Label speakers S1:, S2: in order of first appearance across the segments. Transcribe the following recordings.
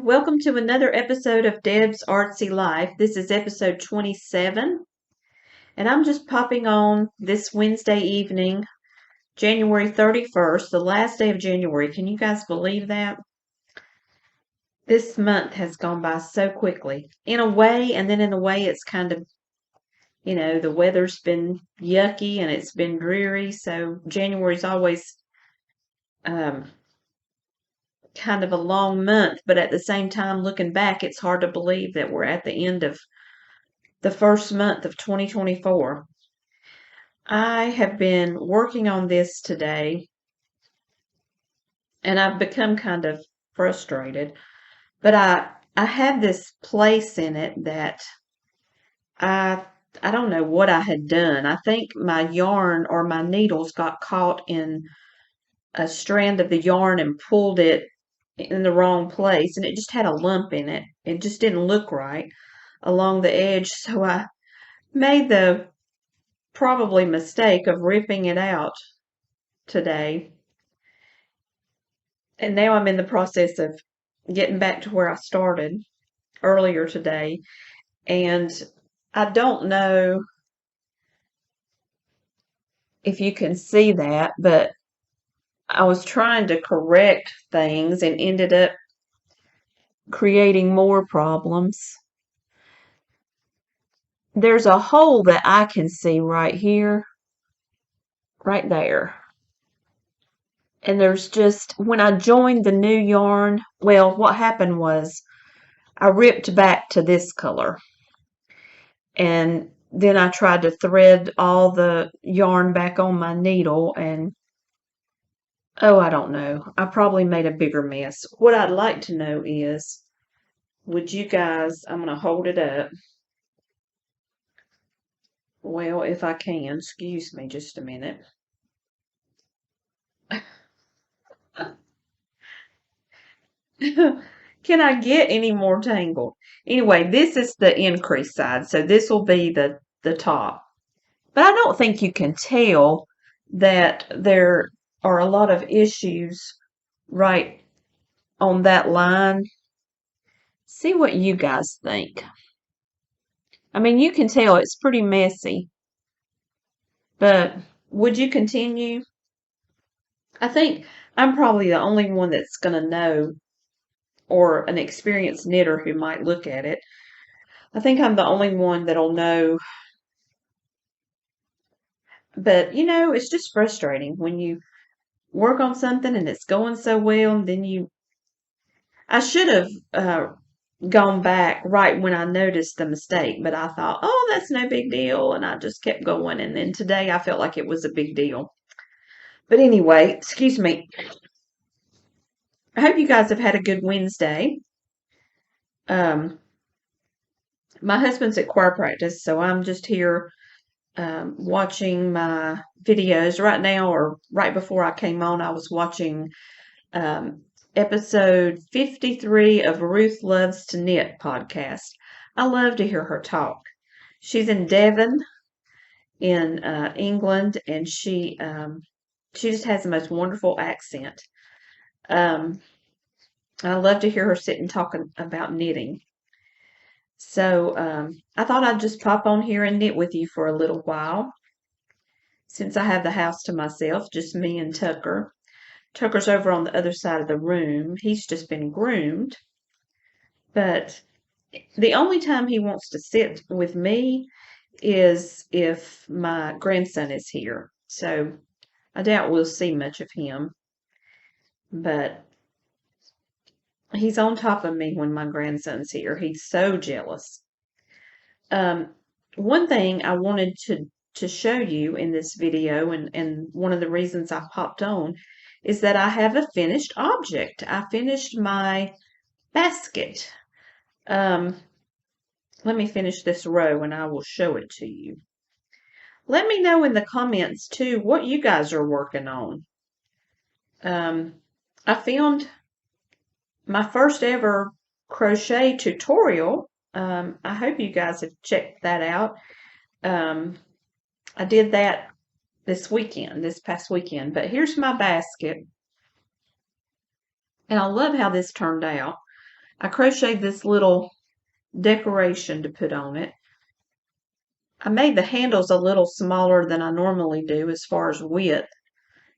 S1: welcome to another episode of Deb's Artsy Life. This is episode 27, and I'm just popping on this Wednesday evening, January 31st, the last day of January. Can you guys believe that? This month has gone by so quickly. In a way, and then in a way, it's kind of, the weather's been yucky and it's been dreary, so January's always um, kind of a long month, but at the same time, looking back, it's hard to believe that we're at the end of the first month of 2024. I have been working on this today and I've become kind of frustrated, but I had this place in it that I I don't know what I had done. I think my yarn or my needles got caught in a strand of the yarn and pulled it in the wrong place, and it just had a lump in it. It just didn't look right along the edge, so I made the probably mistake of ripping it out today. And now I'm in the process of getting back to where I started earlier today. And I don't know if you can see that, but I was trying to correct things and ended up creating more problems. There's a hole that I can see right here, right there. And there's just, when I joined the new yarn, well, what happened was I ripped back to this color. And then I tried to thread all the yarn back on my needle and, oh, I don't know. I probably made a bigger mess. What I'd like to know is, would you guys, I'm going to hold it up. Well, if I can, excuse me just a minute. Can I get any more tangled? Anyway, this is the increase side, so this will be the top. But I don't think you can tell that there are a lot of issues right on that line. See what you guys think. I mean, you can tell it's pretty messy, but would you continue? I think I'm probably the only one that's going to know, or an experienced knitter who might look at it. I think I'm the only one that'll know. But, it's just frustrating when you work on something and it's going so well, and then I should have gone back right when I noticed the mistake, but I thought, oh, that's no big deal, and I just kept going, and then today I felt like it was a big deal. But anyway, excuse me. I hope you guys have had a good Wednesday. My husband's at choir practice, so I'm just here watching my videos right now, or right before I came on, I was watching episode 53 of Ruth Loves to Knit podcast. I love to hear her talk. She's in Devon in England, and she just has the most wonderful accent. I love to hear her sit and talk about knitting. So I thought I'd just pop on here and knit with you for a little while, since I have the house to myself, just me and Tucker. Tucker's over on the other side of the room. He's just been groomed. But the only time he wants to sit with me is if my grandson is here. So I doubt we'll see much of him. But he's on top of me when my grandson's here. He's so jealous. One thing I wanted to show you in this video, and one of the reasons I popped on, is that I have a finished object. I finished my basket. Let me finish this row and I will show it to you. Let me know in the comments too what you guys are working on. I filmed my first ever crochet tutorial. I hope you guys have checked that out. I did that this past weekend, but here's my basket. And I love how this turned out. I crocheted this little decoration to put on it. I made the handles a little smaller than I normally do as far as width,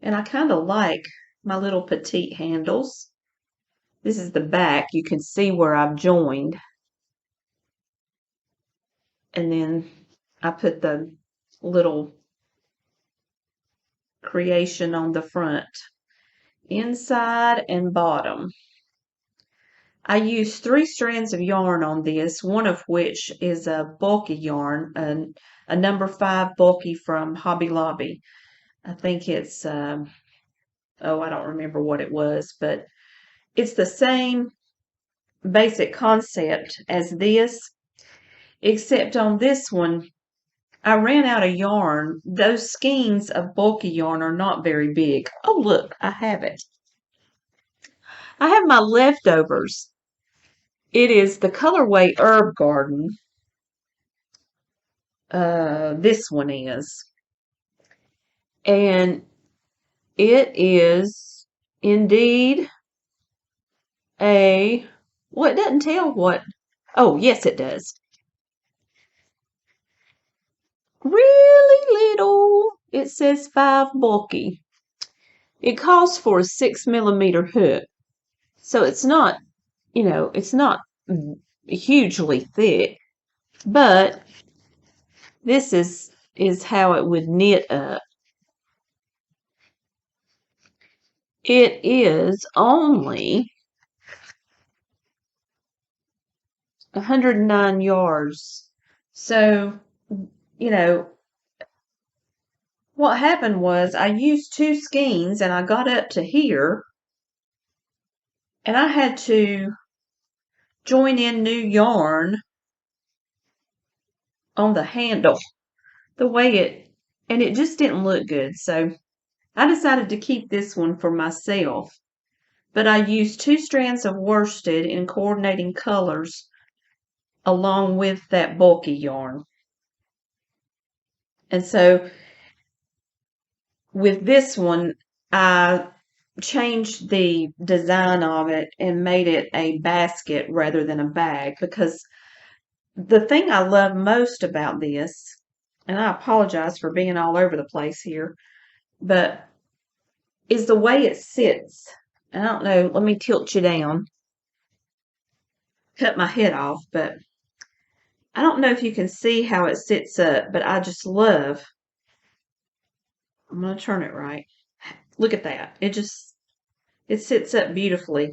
S1: and I kind of like my little petite handles. This is the back. You can see where I've joined. And then I put the little creation on the front, inside and bottom. I used 3 strands of yarn on this, one of which is a bulky yarn, a number 5 bulky from Hobby Lobby. I think it's, oh, I don't remember what it was, but it's the same basic concept as this, except on this one, I ran out of yarn. Those skeins of bulky yarn are not very big. Oh, look, I have it. I have my leftovers. It is the colorway Herb Garden. This one is. And it is indeed a, well, it doesn't tell what. Oh, yes, it does. Really little. It says 5 bulky. It calls for a 6mm hook. So it's not, it's not hugely thick, but this is how it would knit up. It is only 109 yards. So, what happened was I used 2 skeins and I got up to here and I had to join in new yarn on the handle the way and it just didn't look good. So I decided to keep this one for myself, but I used 2 strands of worsted in coordinating colors along with that bulky yarn. And so with this one, I changed the design of it and made it a basket rather than a bag, because the thing I love most about this, and I apologize for being all over the place here, but is the way it sits. I don't know, let me tilt you down, cut my head off, but I don't know if you can see how it sits up, but I just love, I'm going to turn it right. Look at that. It sits up beautifully.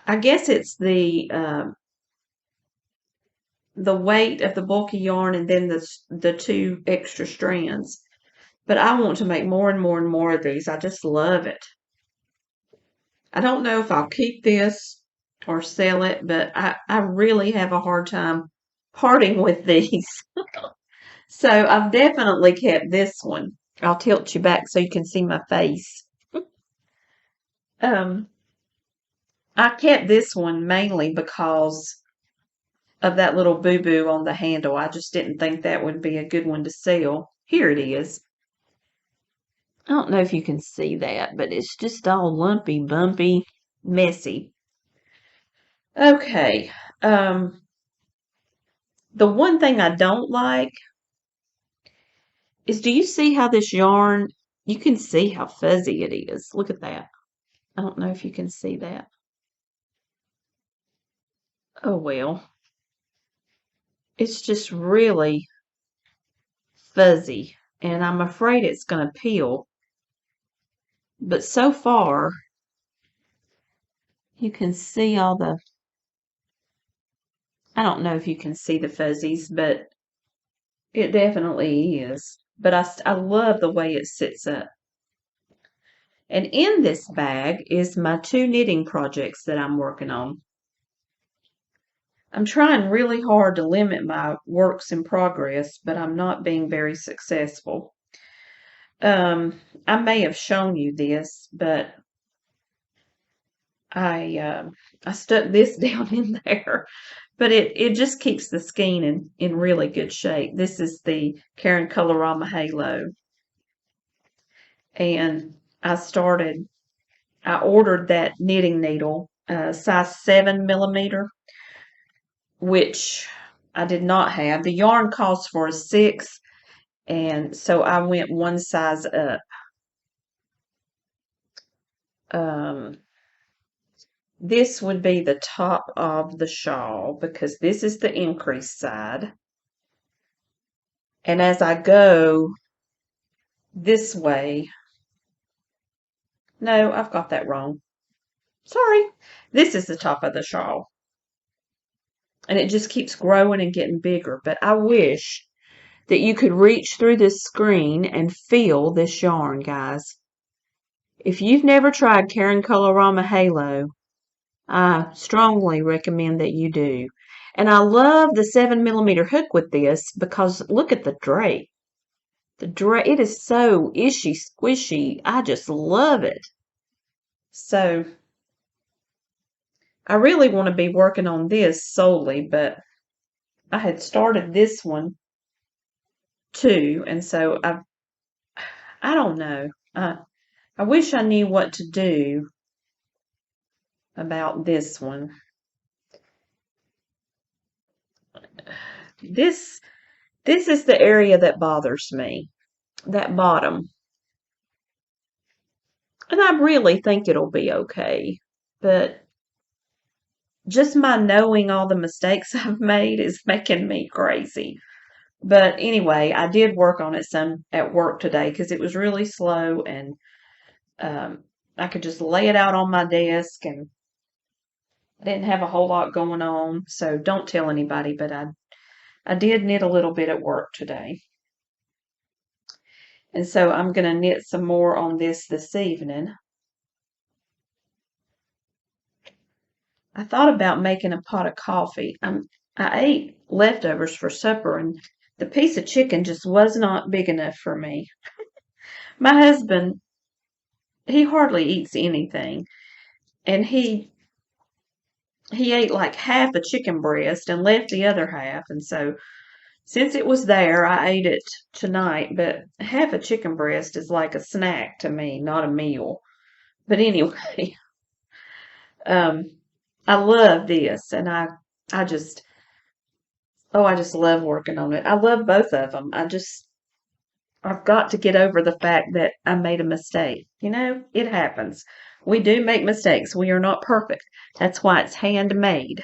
S1: I guess it's the weight of the bulky yarn and then the 2 extra strands. But I want to make more and more and more of these. I just love it. I don't know if I'll keep this or sell it, but I really have a hard time parting with these. So I've definitely kept this one. I'll tilt you back so you can see my face. I kept this one mainly because of that little boo-boo on the handle. I just didn't think that would be a good one to sell. Here it is. I don't know if you can see that, but it's just all lumpy, bumpy, messy. Okay. The one thing I don't like is, do you see how this yarn, you can see how fuzzy it is. Look at that. I don't know if you can see that. Oh, well. It's just really fuzzy, and I'm afraid it's going to peel. But so far, you can see all the, I don't know if you can see the fuzzies, but it definitely is. But I love the way it sits up. And in this bag is my 2 knitting projects that I'm working on. I'm trying really hard to limit my works in progress, but I'm not being very successful. I may have shown you this, but I stuck this down in there, but it just keeps the skein in really good shape. This is the Karen Colorama Halo, and I ordered that knitting needle size 7 millimeter, which I did not have. The yarn calls for a 6, and so I went one size up. Um, this would be the top of the shawl because this is the increased side. And as I go this way, no, I've got that wrong. Sorry. This is the top of the shawl. And it just keeps growing and getting bigger. But I wish that you could reach through this screen and feel this yarn, guys. If you've never tried Karen Colorama Halo, I strongly recommend that you do. And I love the 7 millimeter hook with this because look at the drape. The drape, it is so ishy squishy. I just love it. So I really want to be working on this solely, but I had started this one too, and so I don't know. I wish I knew what to do about this one. This is the area that bothers me, that bottom. And I really think it'll be okay, but just my knowing all the mistakes I've made is making me crazy. But anyway, I did work on it some at work today because it was really slow, and I could just lay it out on my desk, and I didn't have a whole lot going on. So don't tell anybody, but I did knit a little bit at work today. And so I'm going to knit some more on this evening. I thought about making a pot of coffee. I ate leftovers for supper, and the piece of chicken just was not big enough for me. My husband, he hardly eats anything, and he ate like half a chicken breast and left the other half. And so since it was there, I ate it tonight, but half a chicken breast is like a snack to me, not a meal. But anyway, um, I love this, and I just, oh, I just love working on it. I love both of them. I've got to get over the fact that I made a mistake. You know, it happens. We do make mistakes. We are not perfect. That's why it's handmade.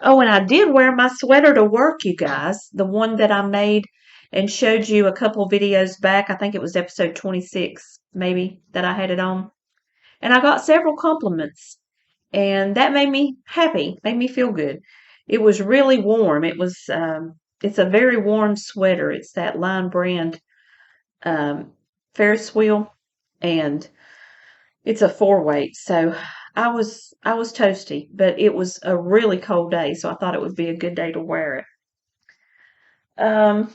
S1: Oh, and I did wear my sweater to work, you guys. The one that I made and showed you a couple videos back. I think it was episode 26, maybe, that I had it on. And I got several compliments. And that made me happy, made me feel good. It was really warm. It's a very warm sweater. It's that Line Brand um, Ferris wheel, and it's a 4-weight. So I was toasty, but it was a really cold day, so I thought it would be a good day to wear it. Um,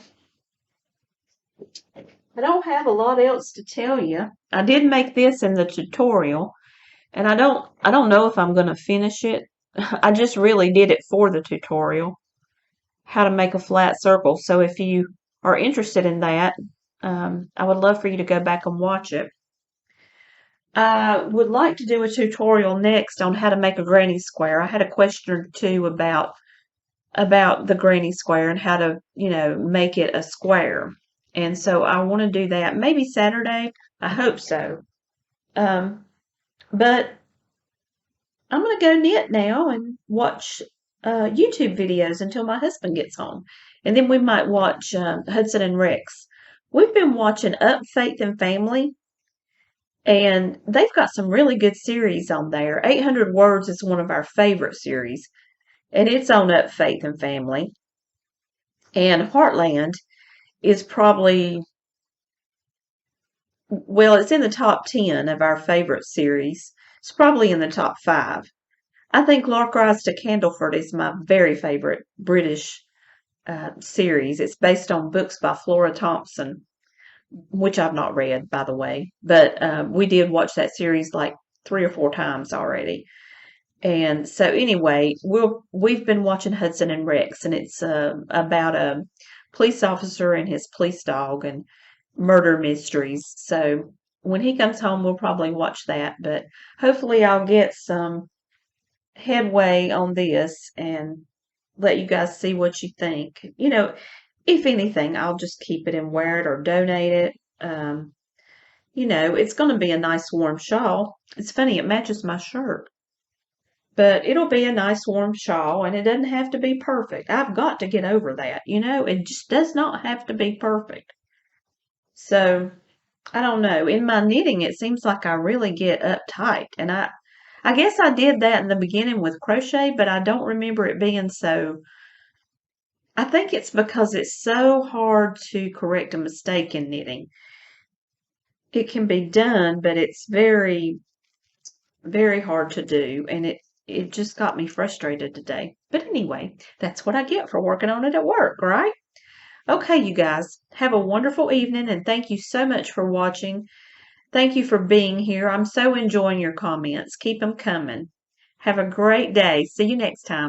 S1: I don't have a lot else to tell you. I did make this in the tutorial, and I don't know if I'm going to finish it. I just really did it for the tutorial, how to make a flat circle. So if you are interested in that, I would love for you to go back and watch it. I would like to do a tutorial next on how to make a granny square. I had a question or two about the granny square and how to, you know, make it a square. And so I want to do that maybe Saturday. I hope so. Um, but I'm going to go knit now and watch YouTube videos until my husband gets home. And then we might watch Hudson and Rex. We've been watching Up, Faith, and Family, and they've got some really good series on there. 800 Words is one of our favorite series, and it's on Up, Faith, and Family. And Heartland is probably, well, it's in the top 10 of our favorite series. It's probably in the top 5. I think Lark Rise to Candleford is my very favorite British series. It's based on books by Flora Thompson, which I've not read, by the way. But we did watch that series like 3 or 4 times already. And so anyway, we've been watching Hudson and Rex, and it's about a police officer and his police dog and murder mysteries. So when he comes home, we'll probably watch that. But hopefully, I'll get some headway on this and let you guys see what you think. If anything, I'll just keep it and wear it or donate it. It's going to be a nice warm shawl. It's funny, it matches my shirt. But it'll be a nice warm shawl and it doesn't have to be perfect. I've got to get over that. It just does not have to be perfect. So, I don't know. In my knitting, it seems like I really get uptight. And I guess I did that in the beginning with crochet, but I don't remember it being so. I think it's because it's so hard to correct a mistake in knitting. It can be done, but it's very, very hard to do. And it just got me frustrated today. But anyway, that's what I get for working on it at work, right? Okay, you guys, have a wonderful evening and thank you so much for watching. Thank you for being here. I'm so enjoying your comments. Keep them coming. Have a great day. See you next time.